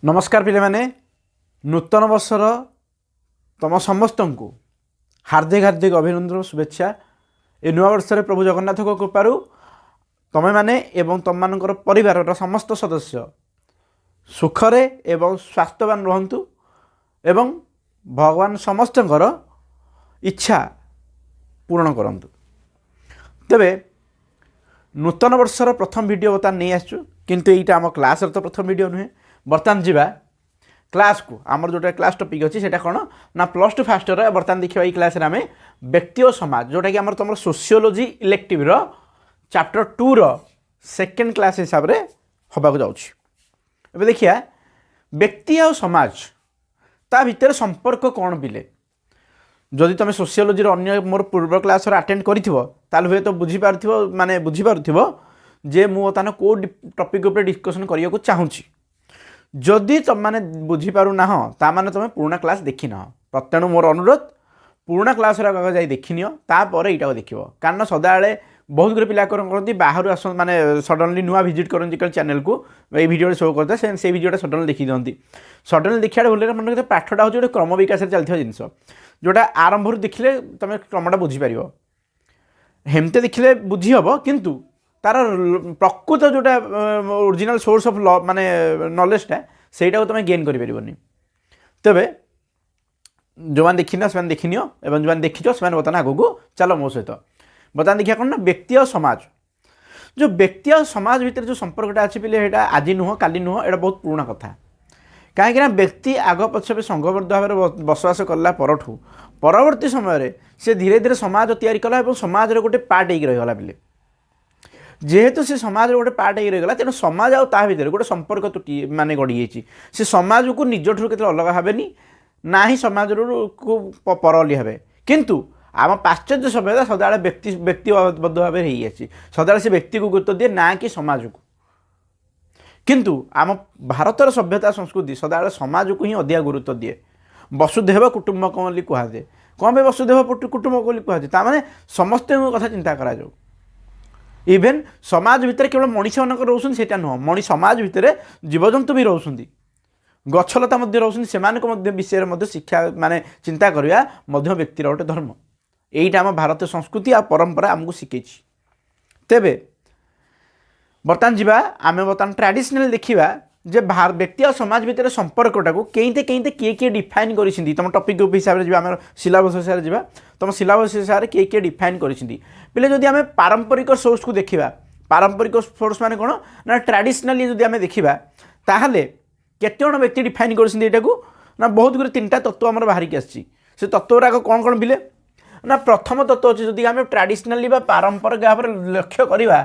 नमस्कार पिले नूतन वर्षर तुम समस्त को हार्दिक हार्दिक अभिनंदन शुभेच्छा। ए नुआ वर्ष प्रभु जगन्नाथ कृपार तुम मैंने एवं तुम मान परिवार समस्त सदस्य सुखरे एवं स्वास्थ्यवान रहंतु एवं भगवान समस्त इच्छा पूर्ण करंतु। तेबे नूतन वर्षर प्रथम वीडियो बर्तमान नहीं आसचु किंतु एटा आम क्लास तो प्रथम वीडियो नुहे। बर्तमान जावा क्लास को आमर जोटा क्लास टॉपिक अच्छी से कौन ना प्लस टू फास्ट इयर बर्तमान देखा क्लास आम व्यक्ति और समाज जोटा कि आमर तुम सोशियोलॉजी इलेक्टिव चैप्टर 2 रो सेकेंड क्लास हिसाब से होबाक जाऊँ। देखिए व्यक्ति और समाज ता भीतर संपर्क कौन बिले जदि तुम सोशियोलॉजी अन्य मोर पूर्व क्लास अटेंड कर हुए तो बुझीपार माने बुझीपार जे मु बर्तमान को टॉपिक उपर डिस्कशन करने को चाहूँगी। जदि तुम मैंने बुझीपार ना ताने तुम पुराना क्लास देखी ना प्रत्यणु मोर अनुरोध पुराना क्लास जा देखी तापर यहाँ देख कारण सदाबे बहुत गुरे पिला करती बाहर आस माने सडनली नुआ विजिट करती चैनल को ये भिडियो शो करते से भिडियो सडनली देखी दिखती सडनली देखा भूल मन पाठटा हूँ गोटे क्रम विकास चलता जिनस जोटा आरंभ देखिले तुम क्रमटा बुझीपार हेमते देखिले बुझी हम किंतु तार प्रकृत जोटा ओरिजिनल सोर्स ऑफ माने नॉलेजटा सेटा तुम गेन कर पारबनी। तेबे जो मैंने देखी से देखनी एवं जो देखी से बर्तमान आग को चलो मो सहित बर्तमान देखिए कौन ना व्यक्ति और समाज जो व्यक्ति और समाज भितर जो संपर्कटा अच्छी पे आज नुह काली नुह एटा बहुत पुराना कथा कहीं व्यक्ति आग पछे संघबद्ध भाव में बसवास कला परठू परवर्ती समय से धीरे धीरे समाज तैयारी कला और समाज गोटे पार्ट हो रहीगला पे जेहेतु से समाज गोटे पार्ट हो रहीगला तेणु समाज आ भर गोटे संपर्क तुटी माने गढ़ी से समाज को निज ठूँ के अलग हेनी ना ही समाज को परली हे किंतु आम पाश्चात्य सभ्यता सदाबे व्यक्तिबद्ध भाव में सदाबे से व्यक्ति को गुरुत्व दिए ना कि समाज को किंतु आम भारतर सभ्यता संस्कृति सदाबे समाज को ही अधिक गुरुत्व दिए। वसुधैव कुटुंबकम बोली कहुए कौन भाई वसुधैव कुटुंबक बोली कहुए ताने समस्त कथा चिंता करा जाऊ इवेन समाज भितर केवल मनीष मान रोचन से नुह मनी समाज भितर जीवजंतु भी रोचंती गछलता रोचंती विषय में शिक्षा माने चिंता करवा व्यक्तिर गोटे धर्म यहीटा आम भारतीय संस्कृति आ परंपरा आमको शिखई। तेबे बर्तमान जावा आम बर्तमान ट्रेडिशनल देखा जे व्यक्ति और समाज भितर संपर्कटा को कईते कईते किए डिफाइन कर तुम टॉपिक हिसाब से आम सिलेबस हिसाब से तुम सिलेबस हिसाब से किए डिफाइन कर पे जदि आम पारंपरिक सोर्स को देखा पारंपरिक सोर्स माने कौन ना ट्रेडिशनली जदि आम देखा ताहले केते जण व्यक्ति डिफाइन कर ना बहुत गुरे 3टा तत्व आम बाहरिक आसी से तत्व गुराक कौन कौन बिले ना प्रथम तत्व अच्छे जदि आम ट्रेडिशनली पारंपरिक भाव में लक्ष्य करवा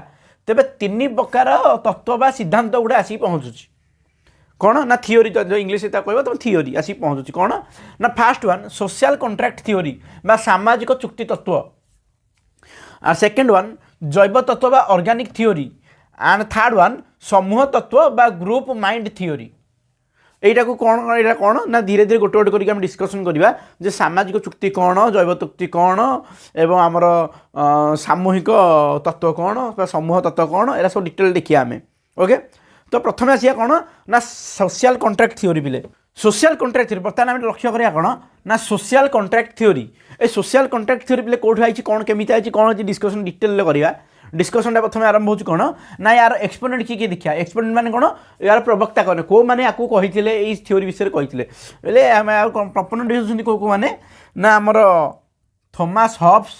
तेबे 3 प्रकार तत्व बा सिद्धांत गुड़ा आसिक पहुँचुची कौन ना थियोरी जो इंग्लीश कह तुम थियोरी आसिक पहुँचुची कौन ना fast one social contract theory बा सामाजिक चुक्ति तत्व सेकेंड वन जैव तत्व बा organic theory and third one समूह तत्व बा ग्रुप माइंड थियोरी यहीटा को कौन ना धीरे धीरे गोटे गोटे करके डिस्कसन करवा जे सामाजिक चुक्ति कौन जैव चुक्ति कौन एवं आमर सामूहिक तत्व कौन समूह तत्व कौन एरा सब डिटेल देखिए आम ओके। तो प्रथम आसिया कौन ना सोशल कॉन्ट्रैक्ट थियोरी बिले सोशल कॉन्ट्रैक्ट थियोरी बर्तमान आम लक्ष्य करा कौन ना सोशल कॉन्ट्रैक्ट थियोरी ए सोशल कॉन्ट्रैक्ट थियोरी बिले कौट आई कौन केमी आई कौन डिस्कसन डिटेल करवा डिस्कसन प्रथम आरंभ हो कौन ना यार एक्सपोनेंट किए देखा एक्सपोनेंट माने कौन यार प्रवक्ता कौन को मैंने आपको कही थियोरी विषय कही आम प्रपोनेंट होती कौ को मैंने ना आमर Thomas Hobbes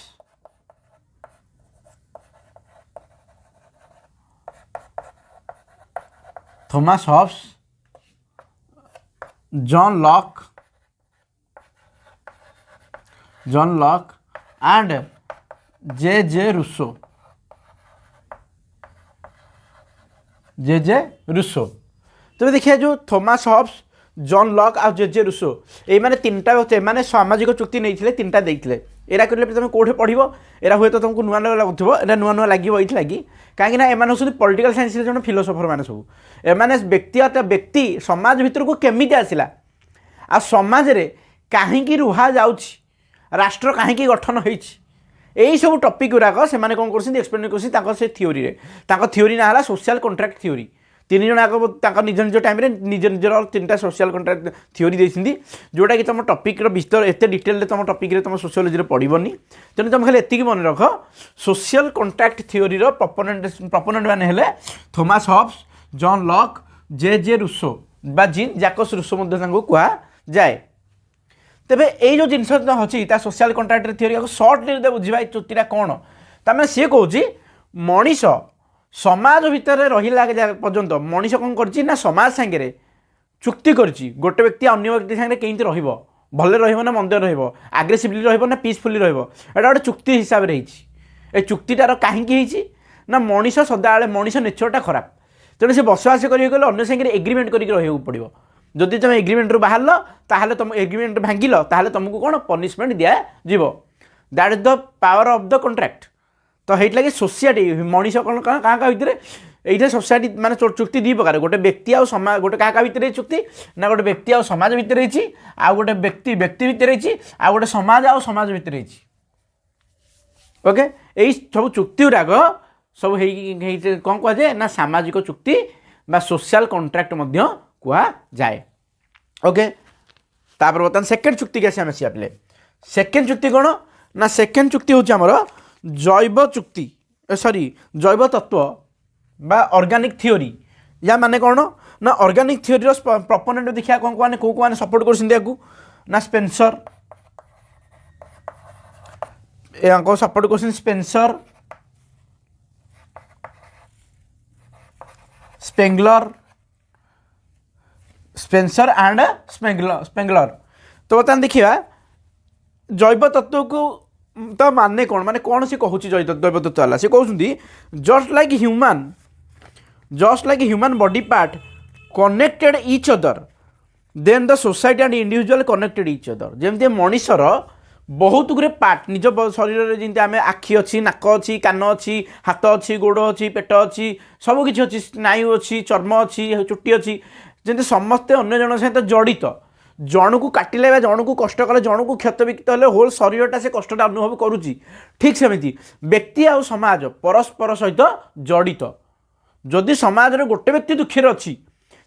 John Locke and J Rousseau तो देखिए जो थॉमस हॉब्स जॉन लॉक और जे रूसो ये मैंने 3टा मैंने सामाजिक चुक्ति नहीं 3टा देते एरा कर तुम कौटे पढ़ एरा हुए तो तुमको नुआ नुआ लगुव एरा नुआ नुआ लगे ये लगी कहीं एम हूँ पॉलिटिकल साइंस जो फिलोसोफर मैंने सब एम व्यक्ति समाज भीतर को केमी आसला आ समाज रे कहीं रुहा जा राष्ट्र कहीं गठन होती यही सब टॉपिक गुराक से कौन कर एक्सप्लेन कर थियोरी रे थियोरी ना है सोशल कॉन्ट्रैक्ट थियोरी तीन जन आगे निज निज टाइम निज निजर 3टा सोशल कंट्राक्ट थ्योरी देती जोटा कि तुम टॉपिक विस्तार एत डिटेल तुम टॉपिक तुम सोशियोलॉजी पढ़नी तेणु तुम खाली एतिक मन रख सोशल कंट्राक्ट थ्योरी प्रपोनेंट मैंने हेले थॉमस हॉब्स जॉन लॉक जे रूसो बा जीन जैकस रूसो कह जाए तेबे ये जो जिनस अच्छी सोशल कंट्राक्ट थ्योरी सर्ट बुझा चुक्तिटा कौन तमें सी कौच मनीष समाज भितर रहा पर्यंत मनीष कौन कर समाज सांगे चुक्ति करछि गोटे व्यक्ति अन्य व्यक्ति सांगे केमती रहिबो भले रहिबो ना मंद रहिबो आग्रेसिवली रहिबो ना पीसफुली रहिबो एटा गोटे चुक्ति हिसाब रे हिछि ए चुक्तिटार काहींकि हिछि ना मनीष सदाबेले मनीष नेचरटा खराब तेणु से बसवास करिए गले अन्य सांगे एग्रीमेंट करिक रहिबो पड़िबो जदि तुम एग्रीमेंट रु बाहरल ताहले तुम एग्रीमेंट भांगिल ताहले तुमको कौन पनिशमेंट दिया जीवो that is the power of the contract तो हेट लगे सोसाइटी मनीष कौन क्या भितर ये सोसाइटी माने चुक्ति दी प्रकार गोटे व्यक्ति आ समाज गोटे क्या भितर चुक्ति ना गोटे व्यक्ति आ समाज भितर आ गोटे व्यक्ति व्यक्ति भितर आ गोटे समाज आ समाज भितर ओके यही सब चुक्ति गुड़ाक सब कौन कह जाए ना सामाजिक चुक्ति बा सोशल कॉन्ट्रैक्ट कह जाए ओके तापर बर्तमान सेकेंड चुक्ति कैसे आम आसिया पे सेकेंड चुक्ति कौन ना सेकेंड चुक्ति हूँ आमर जैव चुक्ति सॉरी जैव तत्व बा ऑर्गेनिक थ्योरी या माने कौन ना ऑर्गेनिक थ्योरी प्रपोनेंट देखिए कौन कौन कौ कौन सपोर्ट कर ना स्पेंसर सपोर्ट कर स्पेंसर स्पेंसर एंड स्पेंगलर तो बर्तमान देखिए जैव तत्व को तो माने कौन सी कहूँ जैव तत्व है सी कहते just like human body part connected each other than the society and individual connected each other जमती मनीषर बहुत गुरे पार्ट निज शरीर में जमी आम आखि अच्छी नाक अच्छी कान अच्छी हाथ अच्छी गोड़ अच्छी पेट अच्छी सबकि अच्छी स्नायु अच्छी चर्म अच्छी चुट्टी अच्छी जमी समस्ते अन्य जन सहित जड़ित जन को काटिले जन को कष्ट कले जन को क्षत विक्षत हेल्ले होल शरीरटा से कष्टा अनुभव करुच्ची ठीक सेमती व्यक्ति आ समाज परस्पर सहित जड़ित जदि समाज रे गोटे व्यक्ति दुखे अच्छी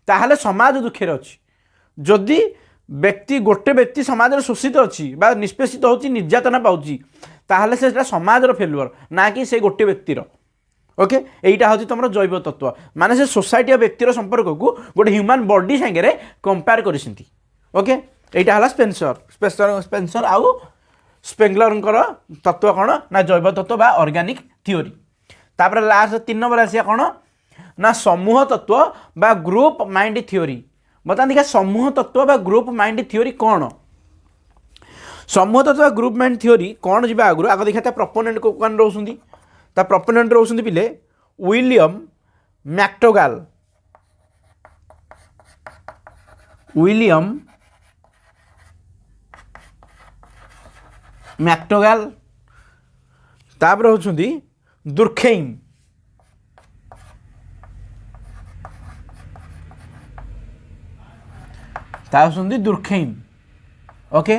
ताहले समाज दुखे अच्छी जदि व्यक्ति गोटे व्यक्ति समाज शोषित अच्छी बा निष्पेषित होची निर्यातना पाउची ताहले से समाज फेलुअर ना कि से गोटे व्यक्तिर ओके यहीटा हूँ तुम जैव तत्व माने से सोसाइटी व्यक्तिर संपर्क को गोटे ह्यूमन बॉडी सांगे कंपेयर करछंती ओके यहीटा है स्पेंसर आउ स्पेंगलर तत्व कौन ना जैव तत्व बा ऑर्गेनिक थ्योरी तापर लास्ट 3 नंबर आसिया कौन ना समूह तत्व बा ग्रुप माइंड थ्योरी बता देखा समूह तत्व बा ग्रुप माइंड थ्योरी कौन समूह तत्व ग्रुप माइंड थ्योरी कौन जी आगु आग देखा प्रपोनेंट को कौन रोचुंदी ता प्रपोनेंट रोचुंदी पिले विलियम मैक्टोगाल तापर होचुंदी दुर्खेइम दुर्खेइम ओके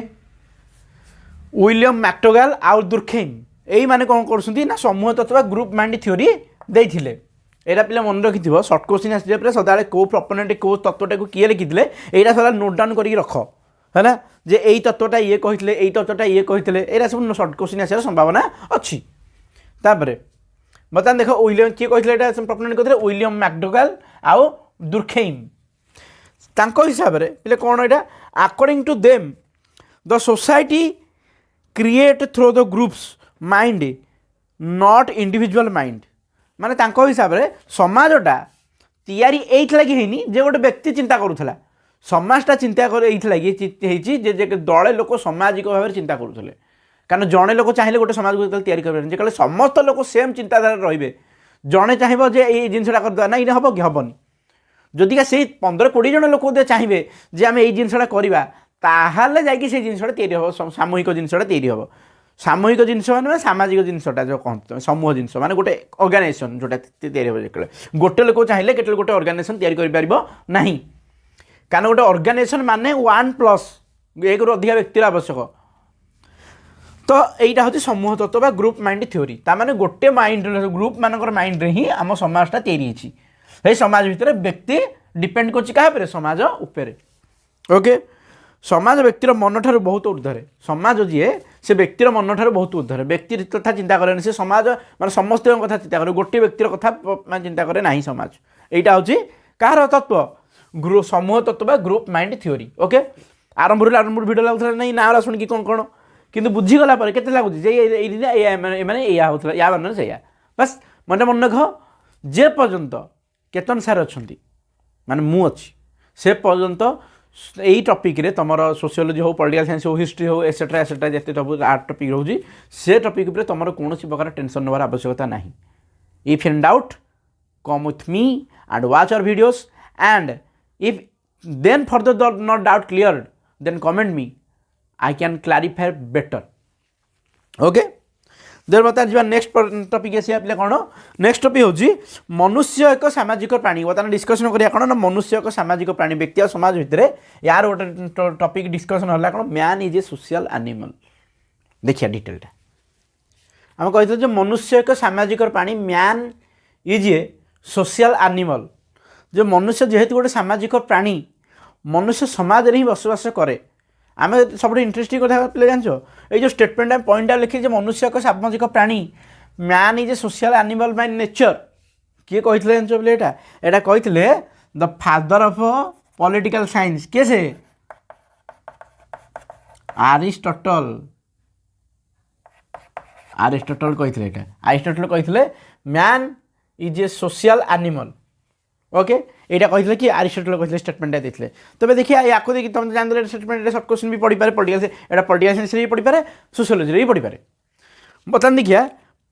विलियम मैक्टोगाल आउ दुर्खेइम यही माने कौन कर ना समूह तत्व ग्रुप माइंड थ्योरी देथिले एटा पिला मन रखि सर्ट क्वेश्चन आसे सदा कौ प्रपोनेंट कौ तत्वटा को किए लिखी यहाँ सदा नोट डाउन करके रख है ना जे यही तत्वटा ये कहते यही तत्वटा ये कहते यहाँ सब सर्ट क्वेश्चन आसार संभावना अच्छी तापर बता देख विलियम किए कहते प्रपोनेंट कहते विलियम मैक्डोगाल आउ दुर्खेइम तांको हिसाब रे पिले कौन यहाँ according to them the society create through the groups mind not individual mind माने तांको हिसाब रे समाजटा तैयारी एइथ लगी हेनी जे गोटे व्यक्ति चिंता करूथला समाजटा चिंता कर एइथ लगी हेची जे दले लोक सामाजिक भाव चिंता करूथले कारण जड़े लोक चाहिए गोटे समाज को तैयारी कर कले समस्त लोक सेम चिंताधारा रे जड़े चाहिए जे ये जिनसा करदे ना ये हम कि हेनी जदि से 15-20 जन लोक चाहिए जे आम यही जिनसा करवा ताहले जाकि से जिनसा तैयारी हम सामूहिक जिनसा तैयारी हम सामूहिक जिनस मैंने सामाजिक जिनसा जो कहते समूह जिनस माने गोटे ऑर्गेनाइजेशन जोटा तैयारी हो जो गोटे लोक चाहिए केटे गोटे ऑर्गेनाइजेशन तैयारी कर नहीं कारण गोटे ऑर्गेनाइजेशन माने 1+ 1 रु अधिक व्यक्तिर आवश्यक तो यहीटा हूँ समूह तत्व बा ग्रुप माइंड थ्योरी तार माने गोटे माइंड ग्रुप मानकर माइंड रे ही आम समाजटा तैयारी होती हे समाज भितर व्यक्ति डिपेंड करछि काहा पर समाज उपरे ओके समाज व्यक्तिर मन ठार बहुत ऊर्ध्वे समाज जी से व्यक्तिर मन ठार बहुत ऊर्ध्वे व्यक्ति कथा चिंता करे से समाज माने समस्त कथा चिंता करे गोटे व्यक्तिर कथा चिंता करे ना समाज यहाँ हूँ कहार तत्व ग्रुप समूह तत्व ग्रुप माइंड थ्योरी ओके आरंभ भिडियो लगुला नहीं ना शुणी कौन कौन किंतु बुझीगला के लगुच या होता या मान से बस मन मन रख जे पर्यंत केतन सार अच्छा माने मु अच्छी से पर्यंत यही टॉपिक रे तुम सोशियोलॉजी हो पॉलिटिकल साइंस हो हिस्ट्री हो एसेट्रा एसेट्रा जिते सब आर्ट टॉपिक रोचे से टॉपिक पर तुम कौन प्रकार टेंशन नवार आवश्यकता ना if in doubt come with me and watch our videos and if then further not doubt cleared then comment me I can clarify better okay देर बता जी नेक्स्ट टॉपिक आसी पे कौन नेक्स्ट टॉपिक हूँ मनुष्य एक सामाजिक प्राणी बता डिस्कसन करिया कौन ना मनुष्य एक सामाजिक प्राणी व्यक्ति और समाज भितर यार गोटे टॉपिक डिस्कसन है कौन man is a social animal देखिए डिटेलटा आम कही मनुष्य एक सामाजिक प्राणी man is a social animal जो मनुष्य जेहेतु गोटे सामाजिक प्राणी मनुष्य समाज रे ही बसवास करे आम सब इंटरेस्टिंग कथा पे जान ये जो स्टेटमेंट पॉइंट लिखी मनुष्य एक सामाजिक प्राणी man is a social animal by nature किए कही जान यहाँ कही the father of political science किए से अरिस्टोटल कही अरिस्टोटल कही man is a social animal okay यहाँ कही कि अरिस्टोटल कही स्टेटमेंट देते तबे देखिए या देखिए तुम जान स्टेटमेंट सर्ट क्वेश्चन भी पढ़ी पारे पॉलिटिकल यहाँ पॉलिटिकल साइंस भी पढ़ी पारे सोशियोलॉजी भी पढ़ी पारे बर्तमान देखिए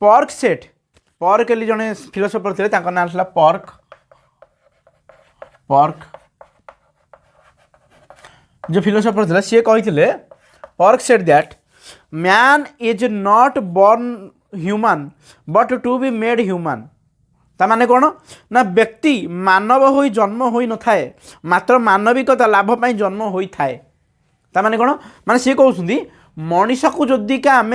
पर्क जड़े फिलोसोफर थे ना था पर्क जो फिलोसोफर थे सी कही पर्क said that man is not born human but to be made human ताने कौन ना व्यक्ति मानव हो जन्म हो न थाए मात्र मानविकता लाभ पाई जन्म होता है ताने कौन माने सी कहते मनीष को जदि का आम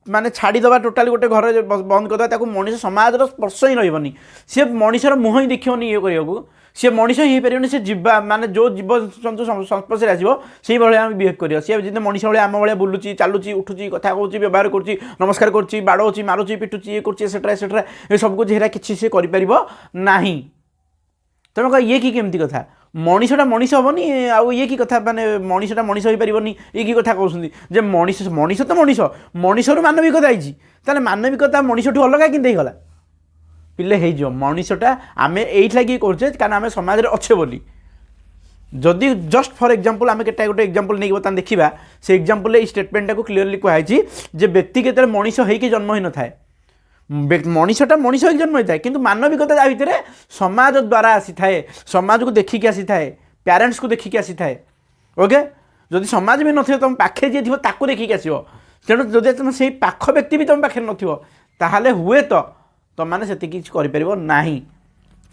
माने छाड़ीदे टोटाली गोटे घर बंद करदे मनीष समाज स्पर्श ही रही सी मनीषर मुह ही देखनी ये करने सी मनीष ही पारे सी जीव माने जो जीव जंतु संस्पर्श आसो से भाया बिहेव कर सी जी मनीष भाई आम भाया बुलूची चलुची उठुची कथा कहूँ व्यवहार करुच्ची नमस्कार करुच्ची बाड़ौची मारुची पिटुची ये कर एसेट्रा एसेट्रा ये सब कुछ हेरा किसी से करना तुम कह ये कि केमती कथा मनीषटा मनीष हेनी आउ ये कि कथा माने मनीषटा मनीष हो पारनी ये कि कथा कहते मनीष मनीष तो मनीष मनीषर मानविकता आई मानविकता मनीषठू अलग कि गला पिले हो मनीषटा आम ये लगे करे कारण आम समाज में अच्छे बोली जदि जस्ट फॉर एग्जांपल आम केटा गोटे एग्जांपल नहीं बता देखा से एग्जांपल ये स्टेटमेंटा को क्लीयरली कहुई जे व्यक्ति के मनीष होकर जन्म हो न था मनीषटा मनीष होकर जन्म होता है किंतु मानविकता या भितर समाज द्वारा आसी थाए समाज को देखिकी आसी थाए पेरेंट्स को देखिकी आसी थाए ओके जदि समाज भी नथिबो तुम पाखे जे थिबो ताको देखिकी आसीबो तेणु जदि तुम से पाख व्यक्ति भी तुम पाखे नथिबो ताहाले हुए तो तुम मैंने से किसी कर ना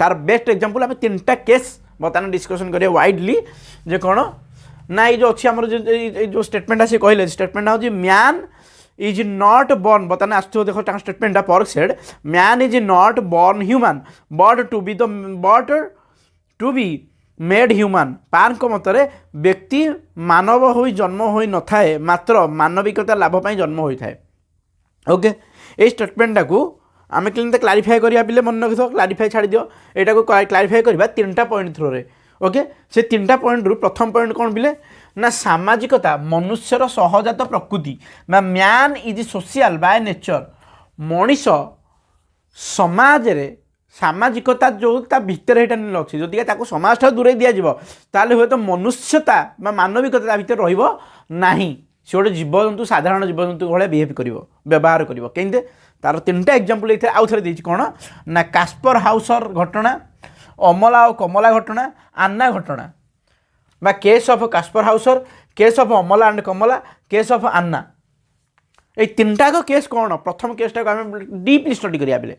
तार बेस्ट एग्जांपल आम 3टा केस बर्तमान डिस्कसन करिया वाइडली जे कौन ना ये जो अच्छी आम जो स्टेटमेंटा से कहले स्टेटमेंटा हूँ मैन इज नॉट बॉर्न बर्तमान आसो देख स्टेटमेंटा Park said man is not born human but to be made human Park मतरे व्यक्ति मानव हो जन्म हो न थाए मात्र मानविकता लाभ पाई जन्म होता है ओके ये स्टेटमेंटा को आम क्लियर क्लारिफाई करा पे मन रखिथ क्लारिफाई छाड़ दियो यहाँ को क्लारिफाई करवा 3टा पॉइंट थ्रो रे ओके से 3टा पॉइंट रु प्रथम पॉइंट कौन बिले ना सामाजिकता मनुष्यर सहजात प्रकृति man is social by nature Manish समाज रे सामाजिकता जो भितर यहाँ अच्छी जदि समाज ठार दूरे दिज्व ताले हुए तो मनुष्यता मानविकता भितर रहा सी गोटे जीवजंतु साधारण जीवजंतु भाया बिहेव कर व्यवहार कर तार 3टा एग्जांपल ये आउ थे देती कौन ना कास्पर हाउसर घटना अमला और कमला घटना आन्ना घटना बा case of Kaspar Hauser case of Amala and Kamala case of Anna ये 3टाक केस कौन प्रथम केसटा आम डीपली स्टडी करिया बेले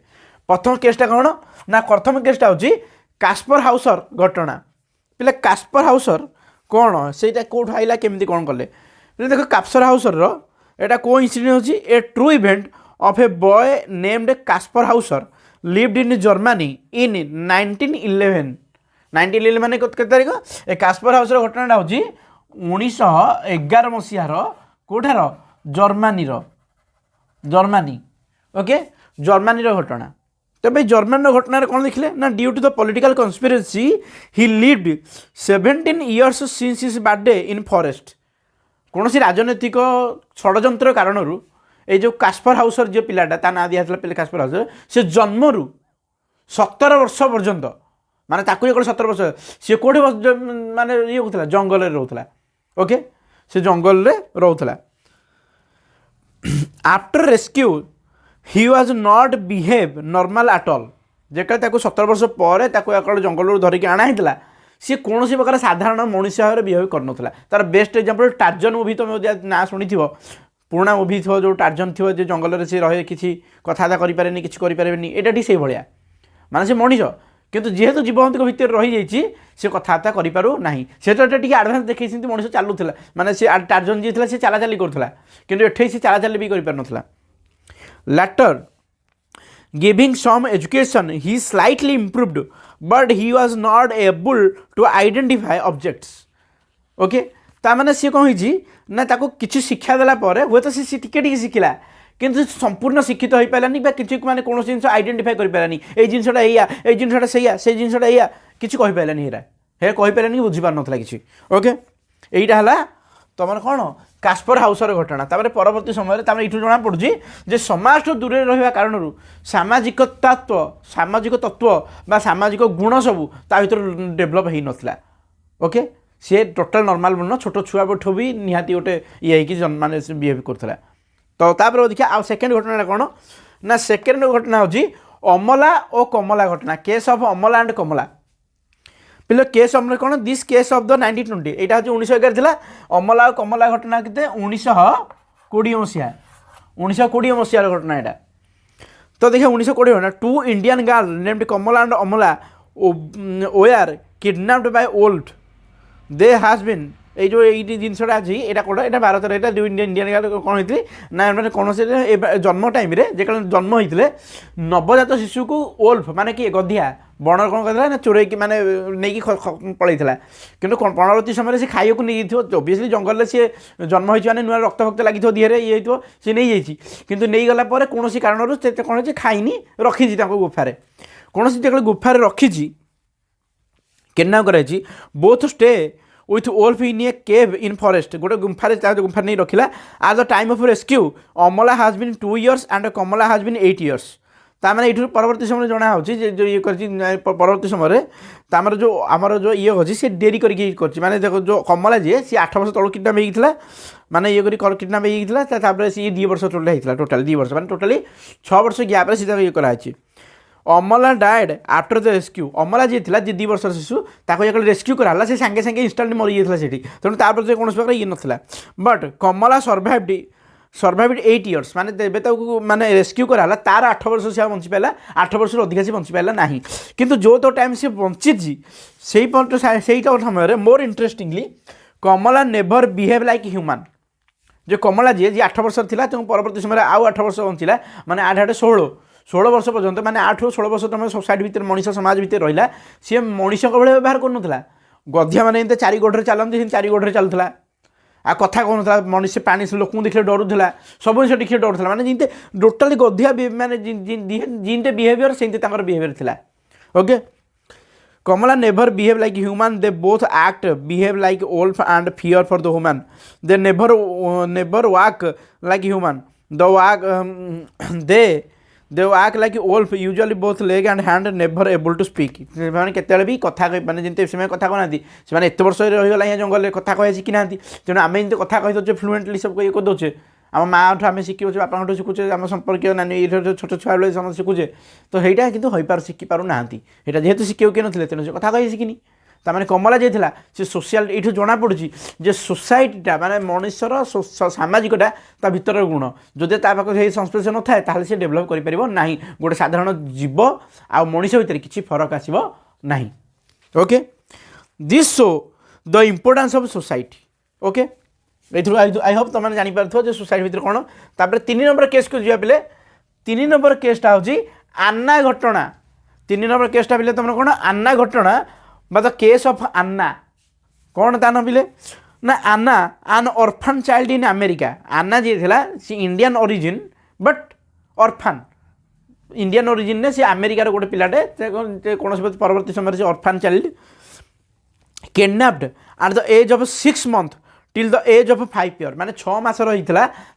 प्रथम केसटा कौन ना प्रथम केसटा हूँ कास्पर हाउसर घटना पे कास्पर हाउसर कौन से कौट आइला केमती कौन कले देख कास्पर हाउसर एटा को इंसिडेंट हूँ a true event of a boy named Kaspar Hauser lived in Germany in 1911 1911 ମାନେ କେତେ ତାରିଖ ଏ କାସ୍ପର ହାଉସର ଘଟଣାଟା ହେଉଛି 1911 ମସିହାର କେଉଁଠାର ଜର୍ମାନୀ ଓକେ ଜର୍ମାନୀର ଘଟଣା ତେବେ ଜର୍ମାନୀର ଘଟଣାରେ କ'ଣ ଦେଖିଲେ ନା due to the political conspiracy he lived 17 years since his birthday in forest କୌଣସି ରାଜନୈତିକ ଷଡ଼ଯନ୍ତ୍ର କାରଣରୁ এই যে কাস্পর হাউসর যে পিলাটা তা না দিয়া পিলা কাস্পর হাউসর সে জন্মরু 17 ବର୍ଷ পর্যন্ত মানে তাকে যেন 17 ବର୍ଷ সে কোটি মানে ইয়ে করুলা জঙ্গলের রহুলা ওকে সে জঙ্গলের রহুলা after rescue he was not behave normal at all যেকালে তাকে 17 ବର୍ଷ পরে তাকে একবার জঙ্গলରୁ ধরিকি আনা হয়েছিল সি কোণী প্রকার সাধারণ মনুষ্য ভাবে বিহেভ করুনলা তার বেস্ট এক্সাম্পল টার্জন মুভি তুমি না শুনিথিব পুরোনা মুভি থিব যে টার্জন থিব যে জঙ্গলের সে রহে কিছু কথাবার্তা করে কিছু করে এটা ঠিক সেই ভায়া মানে সে মনিষ কিন্তু যেহেতু জীবজন্তু ভিতরে রহিযাই সে কথাবার্তা করে না সে তো এটা টিকে আডভান্স দেখেই মনিষ চালুলা মানে সে টার্জন যে সে চালাচালি করুলা কিন্তু এঠাই সে চালাচালি বি করে পারুনলা later giving some education he slightly improved but he was not able to identify objects okay তার সি কম হয়েছি না তাকে কিছু শিক্ষা দেলা পরে হুয়েত সে টিকে টিকে শিখিলা কিন্তু সম্পূর্ণ শিক্ষিত হয়ে পারানি বা কিছু মানে কোণী জিনিস আইডেন্টিফাই করে পারানি এই জিনিসটা এইয়া এই জিনিসটা সেইয়া সেই জিনিসটা এইয়া কিছু কই পারানি এরা হে কই পারানি বুঝি পার নথলা কিছু ওকে এইটা হলা তোমার কোণ কাস্পর হাউসর ঘটনা তারপরে পরবর্তী সময় তারপরে এইটু জনা পড়ুছি যে সমাজঠু দূরে রহবা কারণରୁ সামাজিক তত্ত্ব বা সামাজিক গুণ সবু তা ভিতরে ডেভেলপ হয়ে নথিলা ওকে সে টোটাল নর্মাল বন্য ছোট ছুয়া পঠু বি নিহাতি গোটে ইয়ে হয়েকি মানে বিহেভ করুলা তো তারপরে দেখা আর সেকেন্ড ঘটনাটা কোণ না সেকেন্ড ঘটনা হচ্ছে অমলা ও কমলা ঘটনা কেস অফ অমলা অ্যান্ড কমলা পিলে কেস অমলা কোণ দিস কেস অফ দ 1920 এইটা হচ্ছে 1911 লা অমলা ও কমলা ঘটনা কেতে 1920 মସିହା 1920 মସିହାର ঘটনা এটা তো দেখে 1920 না two Indian girl named Kamala and Amala were kidnapped by old they has been এই যে এই জিনিসটা আছে এটা কোটা এটা ভারতের এটা দুই ইন্ডিয়ান গার্ল কোণ হয়েছিল না মানে কৌশি জন্ম টাইমে যেকালে জন্ম হয়েছে নবজাত শিশুকে ওল্ফ মানে কি গধিয়া বণর কোণ করে না চোরাইকি মানে নেইকি পড়াইলা কিন্তু পরবর্তী সময় সে খাইବାକୁ নেইথিব অবভিয়াসলি জঙ্গলে সে জন্ম হয়েছে মানে নূয়া রক্ত ভক্ত লাগিথিব দিহরে ইয়ে হইথিব সে নেই যাইছি কিন্তু নেইগলা পরে কৌশি কারণରୁ সে কোণ হচ্ছে খাইনি রখিছি তাকে গুফারে কৌশি যেকালে গুফারে রখিছি কিডন্যাপ করাইছি both stay with wolf in a cave in forest গোটে গুম্ফারে গুম্ফার নেই রখিলা at the time of rescue Amala has been 2 years and Kamala has been 8 years তার মানে এইটু পরবর্তী সময় জনা হচ্ছে যে ইয়ে করছি পরবর্তী সময় তার যে আমার যে ইয়ে হচ্ছে সে ডেরি করিকি করছি মানে দেখো যে কমলা যে সে 8 ବର୍ଷ তলু কিডন্যাপ হয়েছিল মানে ইয়ে করি কিডন্যাপ হয়েছিল তারপরে সে 2 ବର୍ଷ টোটাল হয়েছিল টোটাল 2 ବର୍ଷ মানে টোটালি 6 ବର୍ଷ গ্যাপরে সে ইয়ে করা হয়েছে অমলা ডায়েড আফটর দ রেস্ক্যু অমলা যে লা যে 2 ବର୍ଷର শিশু তাকে যেতবে রেস্ক্যু করা হল সে সাଙ୍ଗে সাଙ୍ଗে ইনস্টান্টলি মরি যাইছিল সেটি তেমন তারপরে যে কৌশি প্রকার ইয়ে নথিলা বট কমলা সর্ভাইভড 8 years মানে এবে তাকে মানে রেস্ক্যু করা হল তার 8 ବର୍ଷ সে বঞ্চি পাইলা 8 ବର୍ଷରୁ অধিক সে বঞ্চি পাইলা না কিন্তু যে তো টাইম সে বঞ্চিছি সেইটা সময় মোর ইন্টারেস্টিংলি কমলা নেভর বিহেভ লাইক হ্যুমান যে কমলা যে 8 ବର୍ଷର ଥିଲା ତେଣୁ পরবর্তী সময় আউ 8 ବର୍ଷ বঞ্চিলা মানে 8 16 ବର୍ଷ পর্যন্ত মানে 8 ରୁ 16 ବର୍ଷ তুমি সোসাইটি ভিতরে মଣିষ সমাজ ভিতরে রহিলা সে মଣିষଙ୍କ ভଳି ব্যবহার করুনথিলা গধিয়া মানে এমনি 4 ଗୋଡ଼ରେ ଚାଲନ୍ତି ସେମିତି 4 ଗୋଡ଼ରେ ଚାଲୁଥିଲା আর কথা কହୁনথিলা মଣିষ পানি লোক দেখলে ডরুলা সব জিনিস দেখলে ডরুলা মানে যেমনি টোটালি গধিয়া মানে যেমনি বিহেভিয়র সেমতি তাঁর বিহেভিয়র ଥିଲା okay Kamala never behave like human they both act behave like wolf and fear for the human they never walk like human the walk they act like wolf usually both leg and hand never able to speak মানে কেতବେଳେ ବି କଥା ମାନେ ଯେମିତି ସେମାନେ କଥା କହୁନାହାନ୍ତି ସେମାନେ ଏତେ ବର୍ଷ ରହିଗଲା અહીંયા ଜଙ୍ଗଲରେ କଥା କହିବା ଶିଖିନାହାନ୍ତି ତେଣୁ ଆମେ ଏମିତି କଥା କହିଦେଉଛେ ଫ୍ଲୁଏଣ୍ଟଲି ସବୁ ଇଏ କରିଦେଉଛେ ଆମ ମାଆଠୁ ଆମେ ଶିଖିଉଛେ ବାପାଙ୍କଠୁ ଶିଖୁଛେ ଆମ ସମ୍ପର୍କୀୟ ନାନୀ ଏଇଠୁ ଛୋଟ ଛୁଆ ବେଳେ ସମସ୍ତେ ଶିଖୁଛେ ତ ସେଇଟା କିନ୍ତୁ ଶିଖିପାରୁନାହାନ୍ତି ସେଇଟା ଯେହେତୁ ଶିଖିବାକୁ କିଏ ନଥିଲେ ତେଣୁ ସେ କଥା କହି ଶିଖିନି তার মানে কমলা যে সে সোশিয়াল এইটু জনা পড়ুছি যে সোসাইটিটা মানে মনুষ্যর সামাজিকটা তা ভিতরের গুণ যদি তা পাখে সেই সংস্পর্শ নথায় তাহলে সে ডেভেলপ করে পারিব না গোটে সাধারণ জীব আর মনিষ ভিতরে কিছু ফরক আসব না okay this show the importance of society okay এইথর আই হোপ তুমি জানিপার যে সোসাইটি ভিতরে কোণ তারপরে 3 নম্বর কেস কু যা পেলে 3 নম্বর কেসটা হচ্ছে आन्ना घटना 3 नंबर केसटा पिले तुम कौन आन्ना घटना बा द केस ऑफ आन्ना कौन ता ना पिले ना Anna an orphan child in America Anna जी थिला सी Indian origin but orphan Indian origin ने से अमेरिकार गोटे पिलाटे कौन परवर्ती समय से orphan child kidnapped at the age of 6 month till the age of 5 year माने 6 मास रही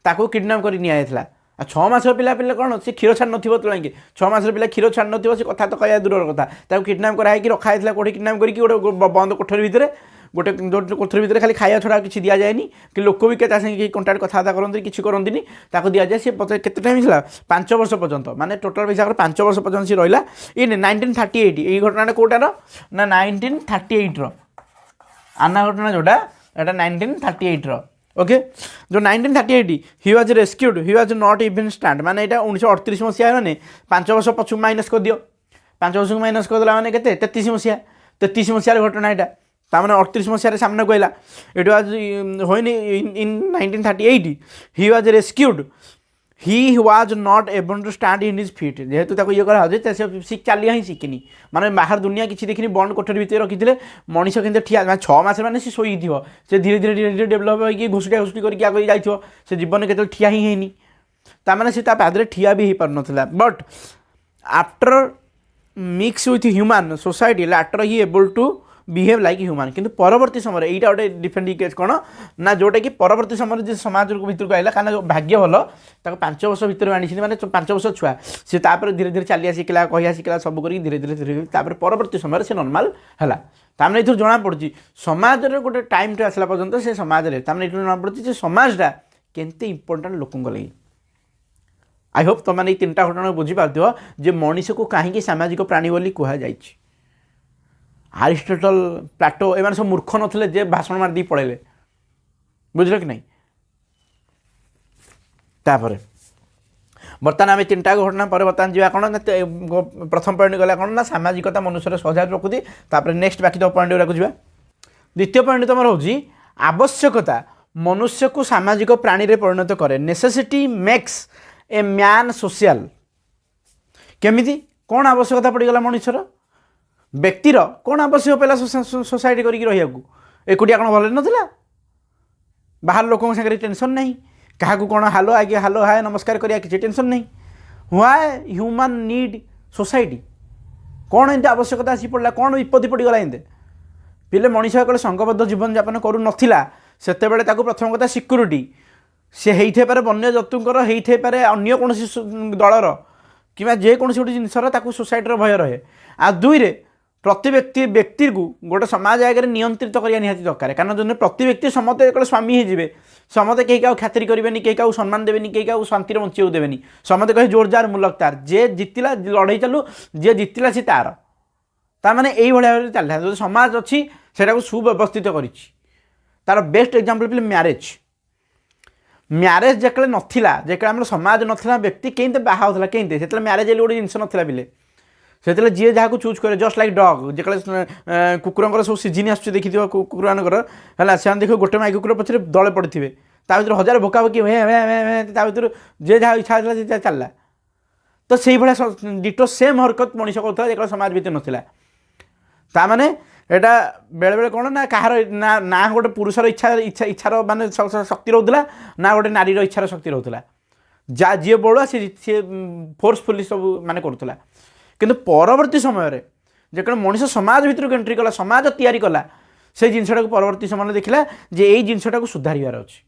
ताको किडनैप कर नि आइथला 6 मास पिला पिले कौन से क्षीर छाड़ नथिबो तुलांगे 6 मास पिला क्षीर छाड़ नथिबो से कथा तो कहया दूर कथा ताको किडनैप कराई कि रखा आइथला कोठी किडनैप करके गोटे बंद कोठरी भितरे गोटे कोठरी भितरे खाली खाया छड़ा किछि दिया जाएनी कि लोक भी के संगे कंटाक्ट कथा करते किसी करती ताको दिया जाए सी केते टाइम हिला 5 वर्ष पर्यंत माने टोटल हिसाब से 5 वर्ष पर्यंत सी रहिला इन 1938 এই ঘটনাটা কোটার না 1938 র आना घटना जोटा एटा 1938 रो ओके जो 1938 he was rescued he was not even stand माने एटा 1938 मसिया माने 5 वर्ष पछु माइनस कर दियो 5 वर्ष माइनस कर देला माने केते 33 मसिया 33 मसिया घटना एटा ता माने 38 मसिया रे सामने कोइला इट वाज होइन in 1938 he was rescued he was not able to stand in his feet जेहेतु ताको ये करा जे से चलिया ही शिखिनी माने बाहर दुनिया किसी देखिनी बंद कोठरी भितर रखिथिले मनीष केंते ठिया 6 मास माने से सोई दियो से धीरे धीरे डेवलप होई घुसुटिया घुसुटी करके आगे जाइथियो से जीवन केते ठिया ही हेनी ता माने से ता पादरे ठिया भी ही पर नथला but after mix with human society later he able to behave like human किंतु परवर्ती समय यहाँ गोटे डिफरेंट केस कौन ना जोटा कि परवर्ती समय जो समाज भितर को आइला कारण भाग्य भल 5 वर्ष भितर आनी माने 5 वर्ष छुआ सी धीरे धीरे चलिया शिखला कहिया शिखला सब कर धीरे धीरे धीरे परवर्ती समय से नॉर्मल है तामने ये जना पड़ी समाज गोटे टाइम टे आसला पर्यंत से समाज में तामने ये जना पड़ी समाजटा केते इंपोर्टेंट लोकों लगी आई होप तुम मैंने 3टा घटना बुझीपार जे मनीष को कहीं सामाजिक प्राणी बोली कहुई आरिस्टोटल प्लाटो एम सब मूर्ख नथिले जे भाषण मार दी पड़ेले बुझल कि नहीं तापर बर्तमान आम 3टा घटना पर बर्तमान जी कौन ना प्रथम पॉइंट गला कौन ना सामाजिकता मनुष्य सहज प्रकृति तापर नेक्स्ट बाकी तो पॉइंट गुरा जा द्वितीय पॉइंट तुम हूँ आवश्यकता मनुष्य को सामाजिक प्राणी रे परिणत करे necessity makes a man social केमिति कौन आवश्यकता पड़गला मनुष्यर व्यक्तिर कौन आवश्यक पहला सोसाइटी करी रही एकुटिया कौन भल ना बाहर लोक सागर टेंशन नहीं क्या कौन हालो आगे हालो हाय नमस्कार करिया किसी टेंशन नहीं व्हाई ह्यूमन नीड सोसाइटी कौन एंते आवश्यकता आसी पड़ा कौन विपत्ति पड़गला एंते पिले मनीष जो संघबद्ध जीवन यापन करू नथिला सेते बेले ताकू प्रथम कथा सिक्यूरीटी से होइथे पारे वन्य जंतुंकर होइथे पारे अन्य कौन दलर कि जेकोसी गोटे जिनसर ताकू सोसाइटी भय रहे आ दुई रे प्रति व्यक्ति को गोटे समाज आगे नियंत्रित करने निहाती दरकार कारण जो प्रति व्यक्ति समते एक स्वामी हो समते कहीं क्या खातिर करेंगे कहीं क्या सम्मान देवेनि कहीं क्या शांति बंचाई देवेनि समते कहे जोर जार मुलक तार जे जितला लड़े चलू जे जितला सी तार तार यही भाव चलता जो समाज अच्छी से सुव्यवस्थित कर बेस्ट एग्जांपल पे मैरेज मैरेज जेकले नथिला जेकले हमर समाज नथिला व्यक्ति केंते बाहा होतला केंते सेतले मैरेज एली गोटे जिंस नथिला बिले सेतले जे जहाँ को चूज करे जस्ट लाइक डॉग जेकले कुकुरंकर सब सीजन आसु देखि दियो कुकुरनकर हला से देखो गोटे माई कुकुर पछरे दळे पड़थिबे ता भीतर हजार भोका भोकी ता भीतर जे जहाँ इच्छा होतला से चलला तो सेही भला डिटो सेम हरकत मनीष करथला जेकले समाज भीतर नथिला ता माने एटा बेले बेले कौन ना कहार ना ना गोटे पुरुषर इच्छार माने शक्ति रोला ना गोटे नारीर इच्छार शक्ति रोला जा जी बड़ुआ सी फोर्सफुली सब माने करूला किंतु परवर्ती समय जो मनीष समाज भितर एंट्री कला समाज तैयारी कला से जिनसा को परवर्ती समय देखला जे यही जिनसा को सुधारियार अच्छी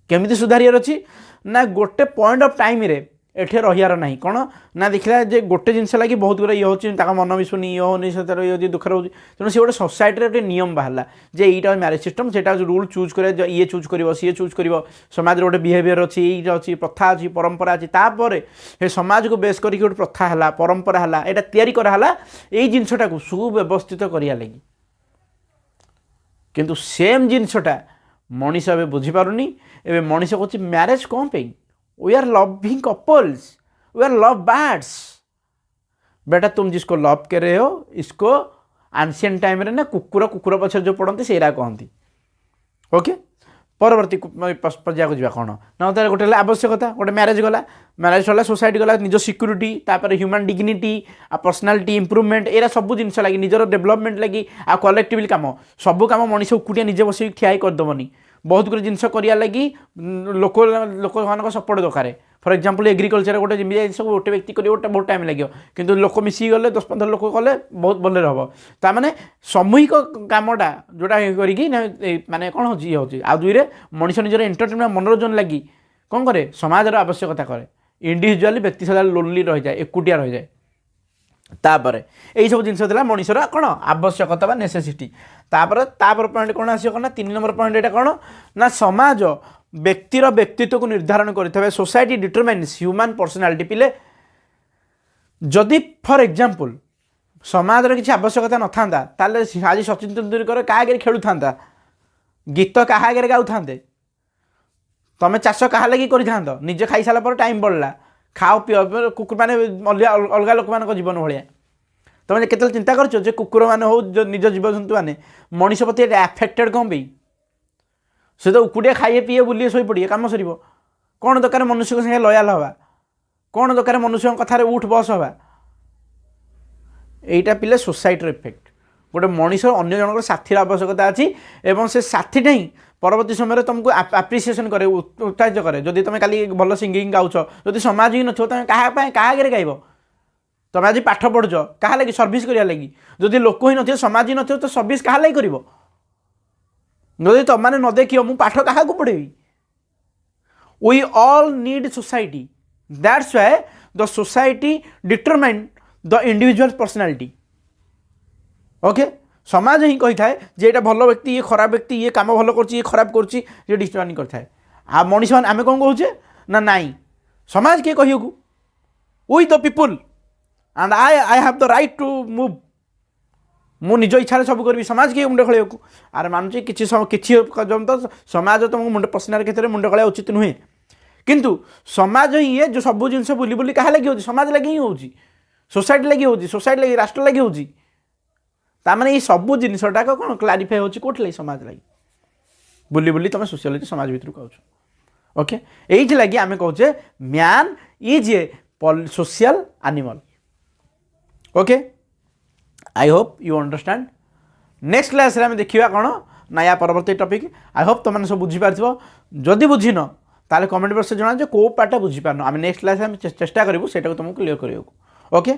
केमिति सुधारियार अच्छी ना गोटे पॉइंट ऑफ टाइम रे एठे रहियार नहीं कौन ना देखला जे गोटे जिनस लगी बहुत गुड़ा ये हो मन विश्वनी ये होनी से ये दुख रोचे तेणु से गोटे सोसाइटी गोटे नियम बाहर जे यहीटा मैरेज सिस्टम से रूल चूज करे ये चूज कर सी चूज कर समाज गोटे बिहेवियर अच्छी ये अच्छी प्रथा अच्छी परंपरा अच्छी तापर ये समाज को बेस करके गोटे प्रथा है परंपरा है यहाँ तैयारी कराला यही जिनसटा को सुव्यवस्थित करिया लगी किंतु सेम जिनसटा मनीष ए बुझीपारुनी ए मनीष कहूँ मैरेज कौन पे We are loving couples, we are love birds. बेटा तुम जिसको लव कर रहे हो इसको एंशिएंट टाइम रे ना कुकुर कुकुर पछर जो पड़ते से कहती ओके परवर्ती पर्याय को जा कौन ना तार गोटे आवश्यकता गोटे मैरेज गला मैरेज सरला सोसाइटी गला निज सिक्यूरीटी तापर ह्यूमन डिग्निटी आ पर्सनालिटी इम्प्रूवमेंट एरा सब जिन लगी निजर डेभलपमेंट लगी आ कलेक्टिवली काम सब काम मनीष एकुटिया निजे बस ठिया करदेवनी बहुत गुड जिन करा लगी लोक लोक मान सपोर्ट दरकार फॉर एग्जांपल एग्रीकल्चर गोटे जिन गोटे व्यक्ति कर बहुत टाइम लगे किंतु लोक मिसिक गले 10-15 लोक कले बहुत भले हम ताने सामूहिक कामटा जोटा माने कौन हो आ दुई मनीष निजर एंटरटेनमेंट मनोरंजन लगी कौन करे समाजर आवश्यकता करे इंडिविजुअली व्यक्ति सदा लोनली रही जाए एकुटिया रही जाए तापर यही सब जिन मनीषर कौन आवश्यकता बा नेसेसिटी तापर पॉइंट कौन आस 3 नंबर पॉइंट यहाँ कौन ना समाज व्यक्तिर व्यक्तित्व को निर्धारण करें सोसाइटी डिटरमाइन्स ह्यूमन पर्सनालिटी पिले जदि फॉर एग्जांपल समाज किसी आवश्यकता न था आज सचिन तेंदुलकर क्या आगे खेलु था गीत क्या आगे गाऊ था तुम चाष क्या लगी निजे खाई सारा टाइम बढ़ला खाओ पीओ कुकुर मैंने अलग लोक मान जीवन भाया तुम केत चिंता कर कुकुर मान हो निज जीवजंतु मैंने मनीष प्रति एफेक्टेड कौन पे से तो उकुटिया खाइए पीए बुलिए शोई पड़िए कम सर कौन दरकार मनुष्य को संगे लयाल हवा कौन दरकार मनुष्य कथार उठ बस हवा यहीटा पिले सोसाइटर इफेक्ट गोटे मनीष अन्य जनक साथीर आवश्यकता अच्छी एवं से साथीटा ही परवर्ती समय तुमको आप्रिसीएसन करे उत्साहित करे जदि तुम काली भल सिंगिंग गाउछ जदि समाज ही नथिबो तुम क्या आगे गाइब तुम आज पाठ पढ़ुच क्या लगी सर्विस करिया लगी जदि लोक ही नथिबो समाज ही नथिबो तो सर्विस क्या लगी करिवो जदि तुम मैंने न देखियो मु पाठ क्या पढ़ेबी we all need society that's why the society determine the individual personality okay समाज ही कही थाए जे एटा भल व्यक्ति ये खराब व्यक्ति ये काम भल कर ये खराब कर डिटरमाइन करथाए आ मनीष मान आमे कोन कहूचे ना नाई समाज के कहियो को we the people and I have the right to move मु निज इच्छा सब करी समाज के मुंड खड़े आर मानुची कि तो समाज तुमको मुंड पर्सनाल क्षेत्र में मुंड खड़ा उचित नुहे किंतु समाज ही ये जो सब जिन बुली बुली क्या लगी हो समाज लगे ही हो सोसाइटी लगी हो सोसाइटी लगी राष्ट्र लगी हो ताने ये सब जिनटा कौन क्लारिफाई होची कोट लगी समाज लगी बुली बुली तुम सोशियोलॉजी समाज भितर कहूँ ओके यही लगी आम कहे man is a social animal okay I hope you understand next class रे देखा कौन ना या परवर्ती टॉपिक आई होप तुम सब बुझीपार जदि बुझीन ताले कमेंट बॉक्स जना जो को पार्टा बुझीपारन आम नेक्स्ट क्लास में चेष्टा करूँ से तुमको क्लियर करने ओके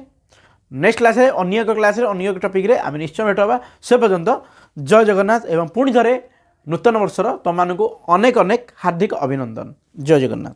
नेक्स्ट क्लास अन्य एक क्लास अन्य एक टॉपिक रे आम निश्चय भेट होगा से पर्यंत जय जगन्नाथ एवं पुणी थे नूतन वर्षर तुम अनेक अनेक हार्दिक अभिनंदन जय जगन्नाथ।